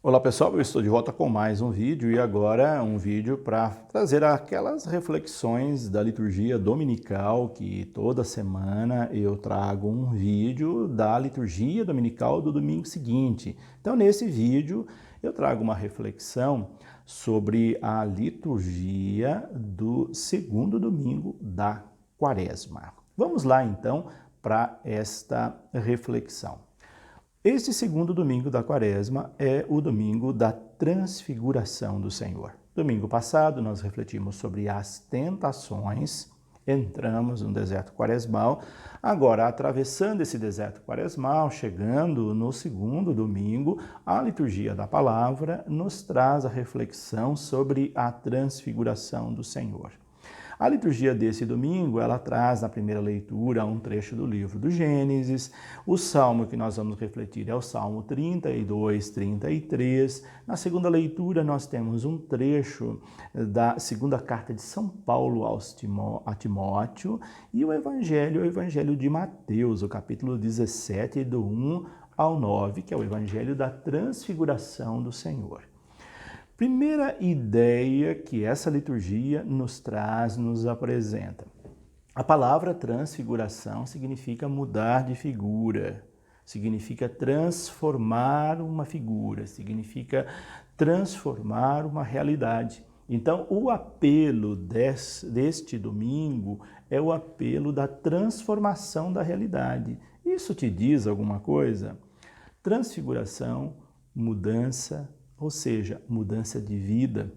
Olá pessoal, eu estou de volta com mais um vídeo e agora um vídeo para trazer aquelas reflexões da liturgia dominical que toda semana eu trago um vídeo da liturgia dominical do domingo seguinte. Então nesse vídeo eu trago uma reflexão sobre a liturgia do segundo domingo da Quaresma. Vamos lá então para esta reflexão. Este segundo domingo da Quaresma é o domingo da transfiguração do Senhor. Domingo passado nós refletimos sobre as tentações, entramos no deserto quaresmal. Agora, atravessando esse deserto quaresmal, chegando no segundo domingo, a liturgia da palavra nos traz a reflexão sobre a transfiguração do Senhor. A liturgia desse domingo, ela traz na primeira leitura um trecho do livro do Gênesis. O salmo que nós vamos refletir é o Salmo 32, 33. Na segunda leitura, nós temos um trecho da segunda carta de São Paulo a Timóteo. E o Evangelho é o Evangelho de Mateus, o capítulo 17, do 1 ao 9, que é o Evangelho da transfiguração do Senhor. Primeira ideia que essa liturgia nos traz, nos apresenta. A palavra transfiguração significa mudar de figura, significa transformar uma figura, significa transformar uma realidade. Então, o apelo deste domingo é o apelo da transformação da realidade. Isso te diz alguma coisa? Transfiguração, mudança, ou seja, mudança de vida,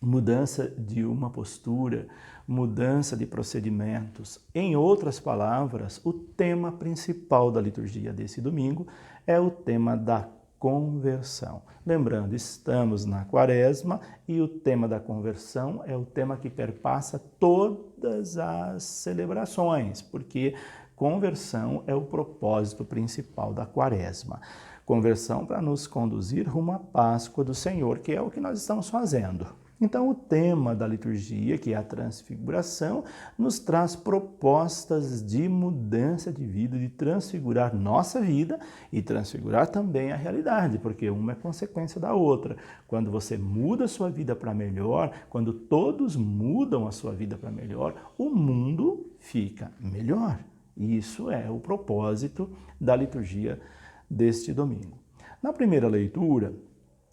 mudança de uma postura, mudança de procedimentos. Em outras palavras, o tema principal da liturgia desse domingo é o tema da conversão. Lembrando, estamos na Quaresma e o tema da conversão é o tema que perpassa todas as celebrações, porque conversão é o propósito principal da Quaresma. Conversão para nos conduzir rumo à Páscoa do Senhor, que é o que nós estamos fazendo. Então, o tema da liturgia, que é a transfiguração, nos traz propostas de mudança de vida, de transfigurar nossa vida e transfigurar também a realidade, porque uma é consequência da outra. Quando você muda a sua vida para melhor, quando todos mudam a sua vida para melhor, o mundo fica melhor. E isso é o propósito da liturgia deste domingo. Na primeira leitura,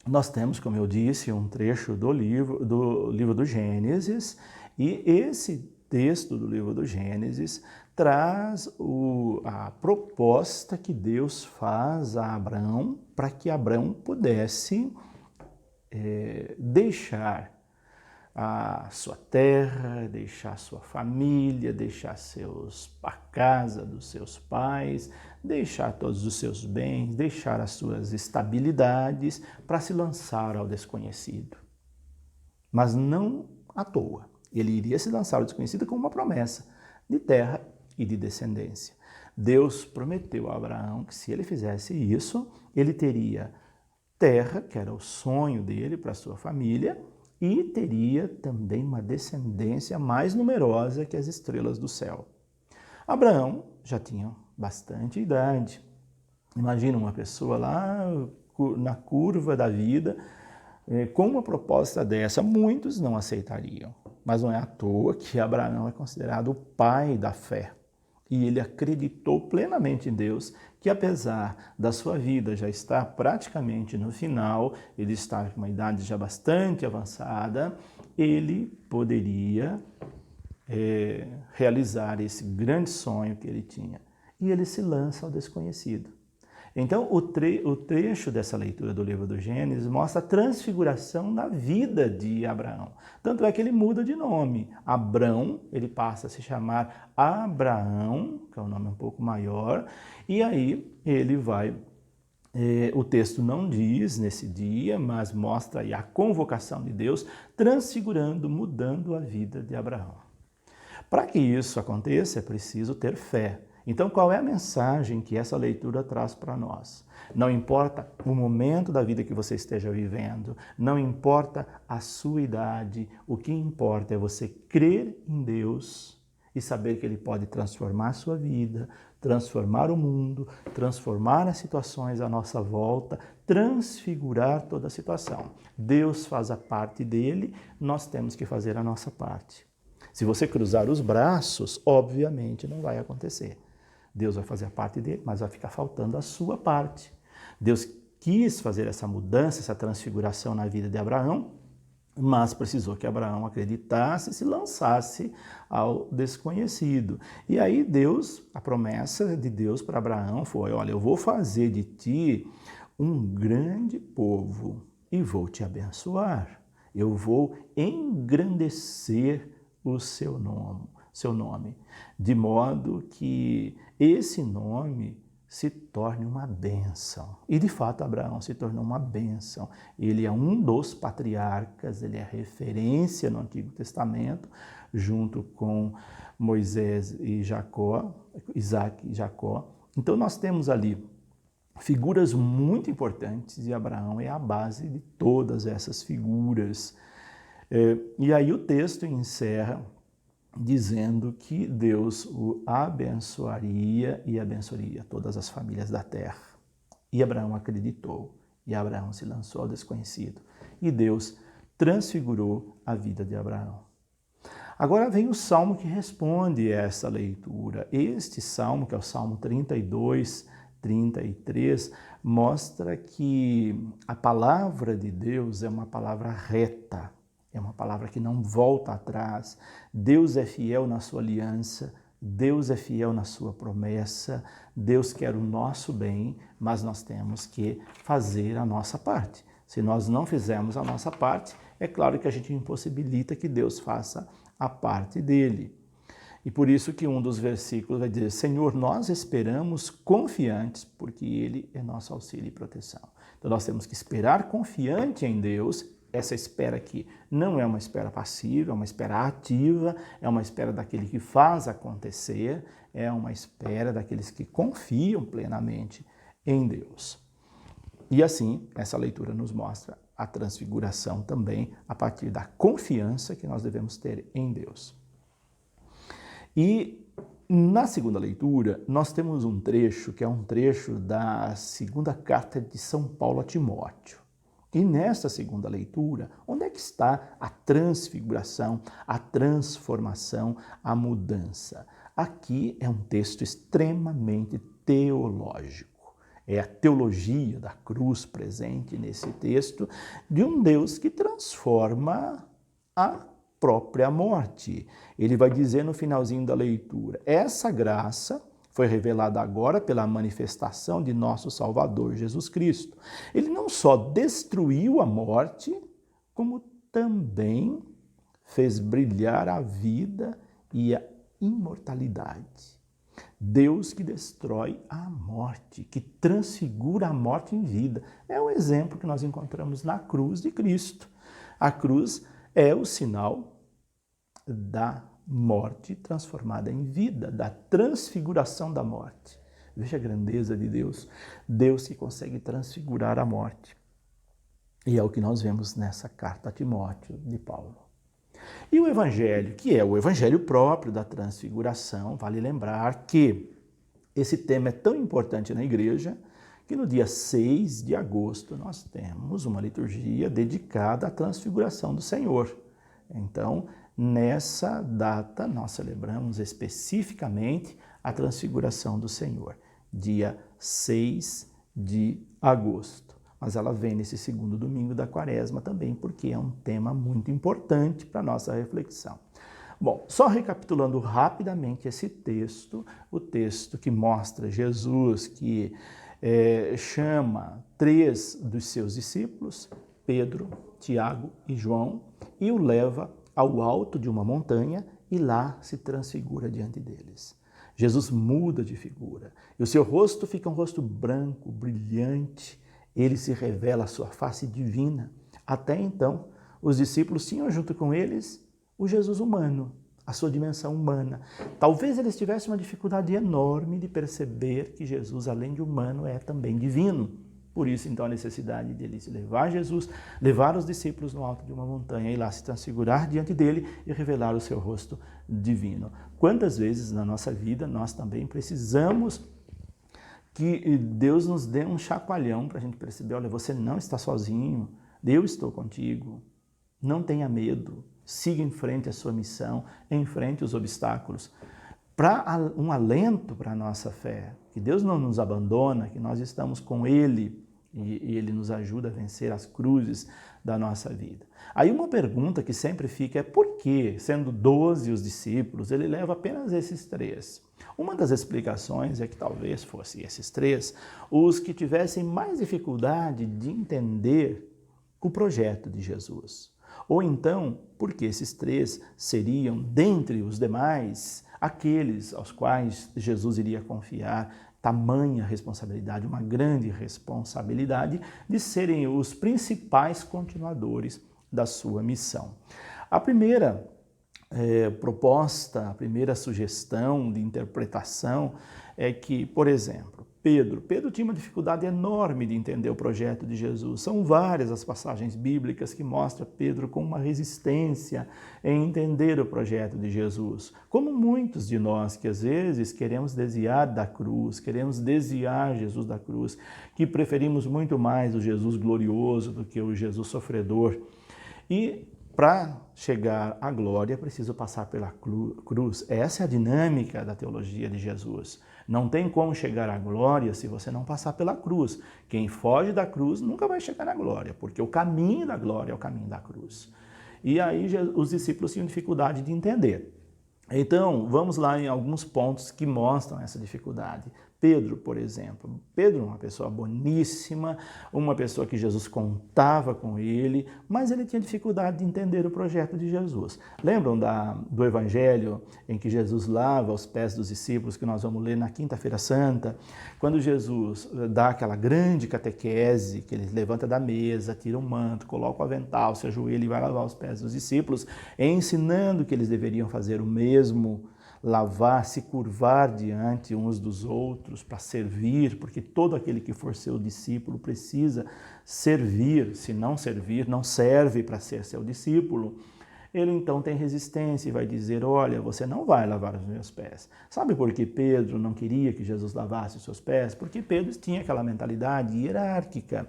nós temos, como eu disse, um trecho do livro do Gênesis, e esse texto do livro do Gênesis traz a proposta que Deus faz a Abraão para que Abraão pudesse deixar a sua terra, deixar sua família, deixar a casa dos seus pais, deixar todos os seus bens, deixar as suas estabilidades para se lançar ao desconhecido. Mas não à toa. Ele iria se lançar ao desconhecido com uma promessa de terra e de descendência. Deus prometeu a Abraão que se ele fizesse isso, ele teria terra, que era o sonho dele para a sua família, e teria também uma descendência mais numerosa que as estrelas do céu. Abraão já tinha bastante idade. Imagina uma pessoa lá na curva da vida, com uma proposta dessa, muitos não aceitariam. Mas não é à toa que Abraão é considerado o pai da fé. E ele acreditou plenamente em Deus, que apesar da sua vida já estar praticamente no final, ele está com uma idade já bastante avançada, ele poderia realizar esse grande sonho que ele tinha. E ele se lança ao desconhecido. Então, o trecho dessa leitura do livro do Gênesis mostra a transfiguração na vida de Abraão. Tanto é que ele muda de nome. Abrão, ele passa a se chamar Abraão, que é um nome um pouco maior, e aí ele vai... o texto não diz nesse dia, mas mostra aí a convocação de Deus, transfigurando, mudando a vida de Abraão. Para que isso aconteça, é preciso ter fé. Então, qual é a mensagem que essa leitura traz para nós? Não importa o momento da vida que você esteja vivendo, não importa a sua idade, o que importa é você crer em Deus e saber que Ele pode transformar a sua vida, transformar o mundo, transformar as situações à nossa volta, transfigurar toda a situação. Deus faz a parte dele, nós temos que fazer a nossa parte. Se você cruzar os braços, obviamente não vai acontecer. Deus vai fazer a parte dele, mas vai ficar faltando a sua parte. Deus quis fazer essa mudança, essa transfiguração na vida de Abraão, mas precisou que Abraão acreditasse e se lançasse ao desconhecido. E aí Deus, a promessa de Deus para Abraão foi, olha, eu vou fazer de ti um grande povo e vou te abençoar. Eu vou engrandecer o seu nome, de modo que esse nome se torne uma bênção. E de fato Abraão se tornou uma bênção. Ele é um dos patriarcas, ele é referência no Antigo Testamento, junto com Moisés e Jacó, Isaac e Jacó. Então nós temos ali figuras muito importantes e Abraão é a base de todas essas figuras. E aí o texto encerra dizendo que Deus o abençoaria e abençoaria todas as famílias da terra. E Abraão acreditou, e Abraão se lançou ao desconhecido. E Deus transfigurou a vida de Abraão. Agora vem o salmo que responde essa leitura. Este salmo, que é o Salmo 32, 33, mostra que a palavra de Deus é uma palavra reta. É uma palavra que não volta atrás. Deus é fiel na sua aliança, Deus é fiel na sua promessa, Deus quer o nosso bem, mas nós temos que fazer a nossa parte. Se nós não fizermos a nossa parte, é claro que a gente impossibilita que Deus faça a parte dele. E por isso que um dos versículos vai dizer, Senhor, nós esperamos confiantes, porque Ele é nosso auxílio e proteção. Então nós temos que esperar confiante em Deus. Essa espera aqui não é uma espera passiva, é uma espera ativa, é uma espera daquele que faz acontecer, é uma espera daqueles que confiam plenamente em Deus. E assim, essa leitura nos mostra a transfiguração também a partir da confiança que nós devemos ter em Deus. E na segunda leitura, nós temos um trecho que é um trecho da segunda carta de São Paulo a Timóteo. E nesta segunda leitura, onde é que está a transfiguração, a transformação, a mudança? Aqui é um texto extremamente teológico. É a teologia da cruz presente nesse texto de um Deus que transforma a própria morte. Ele vai dizer no finalzinho da leitura, essa graça foi revelada agora pela manifestação de nosso Salvador Jesus Cristo. Ele não só destruiu a morte, como também fez brilhar a vida e a imortalidade. Deus que destrói a morte, que transfigura a morte em vida. É o exemplo que nós encontramos na cruz de Cristo. A cruz é o sinal da morte transformada em vida, da transfiguração da morte. Veja a grandeza de Deus, Deus que consegue transfigurar a morte. E é o que nós vemos nessa carta a Timóteo de Paulo. E o Evangelho, que é o Evangelho próprio da transfiguração, vale lembrar que esse tema é tão importante na igreja que no dia 6 de agosto nós temos uma liturgia dedicada à transfiguração do Senhor. Então, nessa data, nós celebramos especificamente a transfiguração do Senhor, dia 6 de agosto. Mas ela vem nesse segundo domingo da Quaresma também, porque é um tema muito importante para a nossa reflexão. Bom, só recapitulando rapidamente esse texto, o texto que mostra Jesus que chama 3 dos seus discípulos, Pedro, Tiago e João, e o leva ao alto de uma montanha e lá se transfigura diante deles. Jesus muda de figura e o seu rosto fica um rosto branco, brilhante. Ele se revela a sua face divina. Até então, os discípulos tinham junto com eles o Jesus humano, a sua dimensão humana. Talvez eles tivessem uma dificuldade enorme de perceber que Jesus, além de humano, é também divino. Por isso, então, a necessidade dele levar Jesus, levar os discípulos no alto de uma montanha e lá se transfigurar diante dele e revelar o seu rosto divino. Quantas vezes na nossa vida nós também precisamos que Deus nos dê um chacoalhão para a gente perceber, olha, você não está sozinho, eu estou contigo, não tenha medo, siga em frente a sua missão, enfrente os obstáculos. Para um alento para a nossa fé, que Deus não nos abandona, que nós estamos com Ele e Ele nos ajuda a vencer as cruzes da nossa vida. Aí uma pergunta que sempre fica é por que, sendo 12 os discípulos, Ele leva apenas esses 3? Uma das explicações é que talvez fossem esses 3 os que tivessem mais dificuldade de entender o projeto de Jesus. Ou então, porque esses 3 seriam, dentre os demais, aqueles aos quais Jesus iria confiar tamanha responsabilidade, uma grande responsabilidade de serem os principais continuadores da sua missão. A primeira proposta, a primeira sugestão de interpretação é que, por exemplo, Pedro tinha uma dificuldade enorme de entender o projeto de Jesus. São várias as passagens bíblicas que mostram Pedro com uma resistência em entender o projeto de Jesus. Como muitos de nós que às vezes queremos desviar da cruz, queremos desviar Jesus da cruz, que preferimos muito mais o Jesus glorioso do que o Jesus sofredor. E para chegar à glória, é preciso passar pela cruz. Essa é a dinâmica da teologia de Jesus. Não tem como chegar à glória se você não passar pela cruz. Quem foge da cruz nunca vai chegar à glória, porque o caminho da glória é o caminho da cruz. E aí os discípulos tinham dificuldade de entender. Então, vamos lá em alguns pontos que mostram essa dificuldade. Pedro, por exemplo. Pedro, uma pessoa boníssima, uma pessoa que Jesus contava com ele, mas ele tinha dificuldade de entender o projeto de Jesus. Lembram do evangelho em que Jesus lava os pés dos discípulos, que nós vamos ler na Quinta-feira Santa? Quando Jesus dá aquela grande catequese, que ele levanta da mesa, tira um manto, coloca o avental, se ajoelha e vai lavar os pés dos discípulos, ensinando que eles deveriam fazer o mesmo, lavar, se curvar diante uns dos outros para servir, porque todo aquele que for seu discípulo precisa servir. Se não servir, não serve para ser seu discípulo. Ele então tem resistência e vai dizer, olha, você não vai lavar os meus pés. Sabe por que Pedro não queria que Jesus lavasse os seus pés? Porque Pedro tinha aquela mentalidade hierárquica.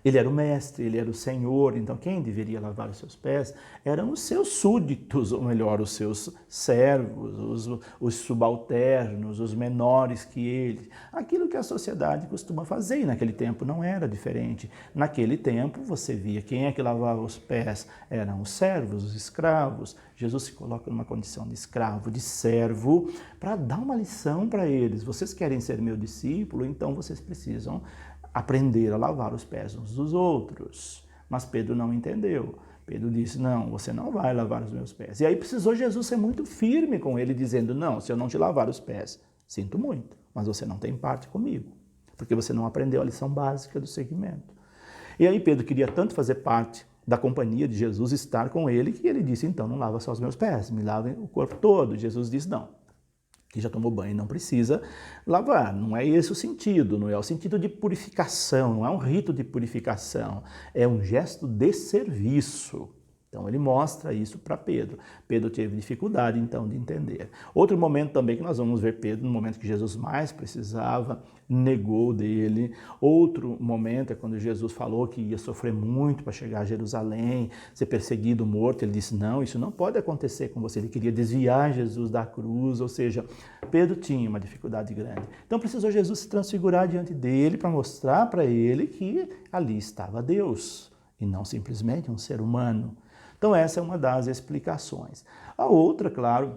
Ele era o mestre, ele era o senhor, então quem deveria lavar os seus pés eram os seus súditos, ou melhor, os seus servos, os subalternos, os menores que ele. Aquilo que a sociedade costuma fazer, e naquele tempo não era diferente. Naquele tempo você via quem é que lavava os pés, eram os servos, os escravos. Jesus se coloca numa condição de escravo, de servo, para dar uma lição para eles. Vocês querem ser meu discípulo, então vocês precisam aprender a lavar os pés uns dos outros. Mas Pedro não entendeu. Pedro disse, não, você não vai lavar os meus pés. E aí precisou Jesus ser muito firme com ele, dizendo, não, se eu não te lavar os pés, sinto muito, mas você não tem parte comigo, porque você não aprendeu a lição básica do seguimento. E aí Pedro queria tanto fazer parte da companhia de Jesus, estar com ele, que ele disse, então não lava só os meus pés, me lavem o corpo todo. Jesus disse, não. Que já tomou banho não precisa lavar. Não é esse o sentido, não é o sentido de purificação, não é um rito de purificação, é um gesto de serviço. Então ele mostra isso para Pedro. Pedro teve dificuldade então de entender. Outro momento também que nós vamos ver Pedro, no momento que Jesus mais precisava, negou dele. Outro momento é quando Jesus falou que ia sofrer muito para chegar a Jerusalém, ser perseguido, morto. Ele disse, não, isso não pode acontecer com você. Ele queria desviar Jesus da cruz, ou seja, Pedro tinha uma dificuldade grande. Então precisou Jesus se transfigurar diante dele para mostrar para ele que ali estava Deus e não simplesmente um ser humano. Então essa é uma das explicações. A outra, claro,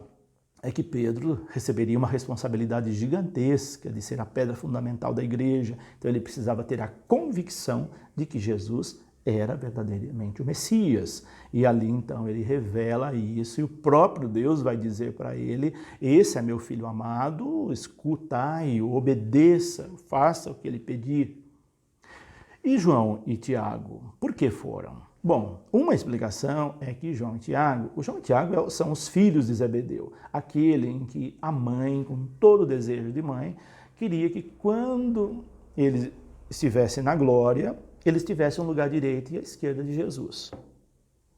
é que Pedro receberia uma responsabilidade gigantesca de ser a pedra fundamental da igreja. Então ele precisava ter a convicção de que Jesus era verdadeiramente o Messias. E ali então ele revela isso e o próprio Deus vai dizer para ele, esse é meu filho amado, escutai, obedeça, faça o que ele pedir. E João e Tiago, por que foram? Bom, uma explicação é que João e Tiago são os filhos de Zebedeu, aquele em que a mãe, com todo o desejo de mãe, queria que quando eles estivesse na glória, eles tivessem um lugar direito e à esquerda de Jesus.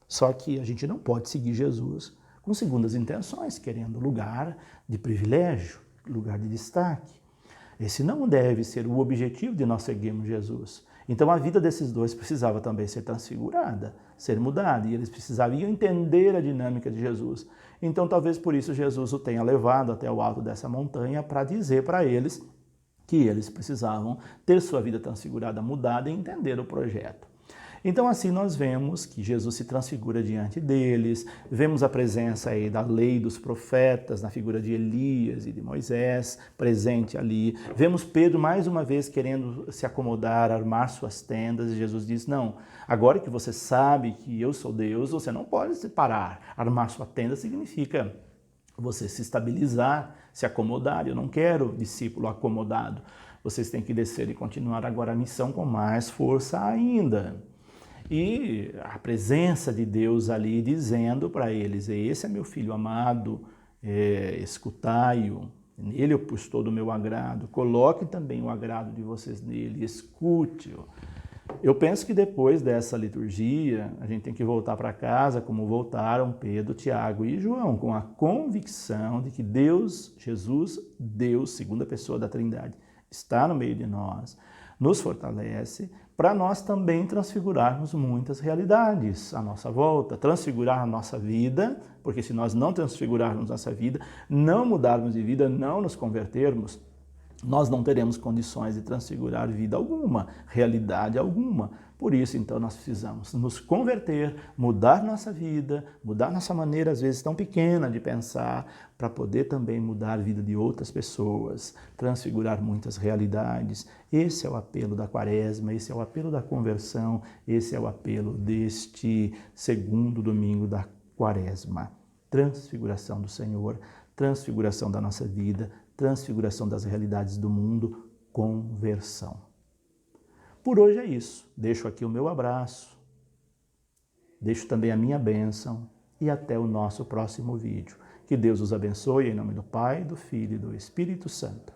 Só que a gente não pode seguir Jesus com segundas intenções, querendo lugar de privilégio, lugar de destaque. Esse não deve ser o objetivo de nós seguirmos Jesus. Então a vida desses dois precisava também ser transfigurada, ser mudada, e eles precisavam entender a dinâmica de Jesus. Então talvez por isso Jesus o tenha levado até o alto dessa montanha para dizer para eles que eles precisavam ter sua vida transfigurada, mudada e entender o projeto. Então assim nós vemos que Jesus se transfigura diante deles, vemos a presença aí da lei dos profetas, na figura de Elias e de Moisés, presente ali. Vemos Pedro mais uma vez querendo se acomodar, armar suas tendas, e Jesus diz, não, agora que você sabe que eu sou Deus, você não pode se parar. Armar sua tenda significa você se estabilizar, se acomodar. Eu não quero discípulo acomodado. Vocês têm que descer e continuar agora a missão com mais força ainda. E a presença de Deus ali dizendo para eles, esse é meu filho amado, escutai-o, nele eu pus todo o meu agrado, coloque também o agrado de vocês nele, escute-o. Eu penso que depois dessa liturgia, a gente tem que voltar para casa como voltaram Pedro, Tiago e João, com a convicção de que Deus, Jesus, Deus, segunda pessoa da Trindade, está no meio de nós, nos fortalece, para nós também transfigurarmos muitas realidades à nossa volta, transfigurar a nossa vida, porque se nós não transfigurarmos nossa vida, não mudarmos de vida, não nos convertermos, nós não teremos condições de transfigurar vida alguma, realidade alguma. Por isso, então, nós precisamos nos converter, mudar nossa vida, mudar nossa maneira, às vezes, tão pequena de pensar, para poder também mudar a vida de outras pessoas, transfigurar muitas realidades. Esse é o apelo da Quaresma, esse é o apelo da conversão, esse é o apelo deste segundo domingo da Quaresma. Transfiguração do Senhor, transfiguração da nossa vida, transfiguração das realidades do mundo, conversão. Por hoje é isso. Deixo aqui o meu abraço, deixo também a minha bênção e até o nosso próximo vídeo. Que Deus os abençoe em nome do Pai, do Filho e do Espírito Santo.